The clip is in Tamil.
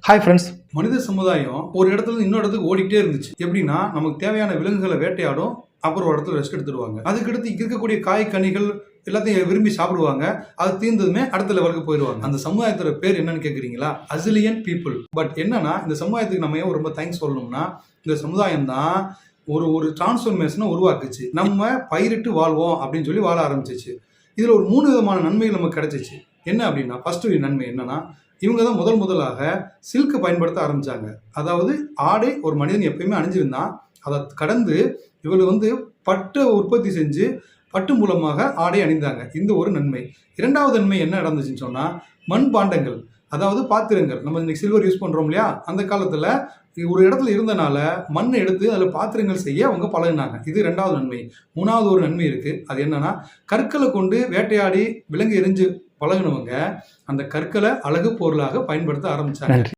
Hi friends. மனித சமுதாயம் ஒரு இடத்துல இருந்து இன்னொரு இடத்துக்கு ஓடிக்கிட்டே இருந்துச்சு. எப்படின்னா, நமக்கு தேவையான விலங்குகளை வேட்டையாடும், அப்புறம் ஒரு இடத்துல ரெஸ்ட் எடுத்துடுவாங்க. அதுக்கடுத்து இருக்கக்கூடிய காய் கனிகள் எல்லாத்தையும் விரும்பி சாப்பிடுவாங்க. அது தீர்ந்ததுமே அடுத்த லெவலுக்கு போயிடுவாங்க. அந்த சமுதாயத்தோட பேர் என்னன்னு கேட்குறீங்களா? அசிலியன் பீப்புள். பட் என்னன்னா, இந்த சமுதாயத்துக்கு நம்ம ஏன் ரொம்ப தேங்க்ஸ் சொல்லணும்னா, இந்த சமுதாயம் தான் ஒரு ஒரு டிரான்ஸ்ஃபர்மேஷனை உருவாக்குச்சு. நம்ம பயிரிட்டு வாழ்வோம் அப்படின்னு சொல்லி வாழ ஆரம்பிச்சிச்சு. இதில் ஒரு 3 விதமான நன்மைகள் நமக்கு கிடைச்சிச்சு. என்ன அப்படின்னா, ஃபர்ஸ்ட் நன்மை என்னன்னா, இவங்க தான் முதலாக சில்க் பயன்படுத்த ஆரம்பிச்சாங்க. அதாவது ஆடை ஒரு மனிதன் எப்பயுமே அணிஞ்சிருந்தான். அதை கடந்து இவர்கள் பட்டை உற்பத்தி செஞ்சு பட்டு மூலமாக ஆடை அணிந்தாங்க. இந்த ஒரு நன்மை. 2வது நன்மை என்ன நடந்துச்சுன்னு சொன்னா, மண் பாண்டங்கள், அதாவது பாத்திரங்கள். நம்ம இன்னைக்கு சில்வர் யூஸ் பண்றோம் இல்லையா? அந்த காலத்துல ஒரு இடத்துல இருந்தனால மண் எடுத்து அதில் பாத்திரங்கள் செய்ய அவங்க பழகினாங்க. இது 2வது நன்மை. 3வது ஒரு நன்மை இருக்கு. அது என்னன்னா, கற்களை கொண்டு வேட்டையாடி விலங்கு எரிஞ்சு பழகினவங்க அந்த கற்களை அழகு பொருளாக பயன்படுத்த ஆரம்பிச்சாங்க. நன்றி.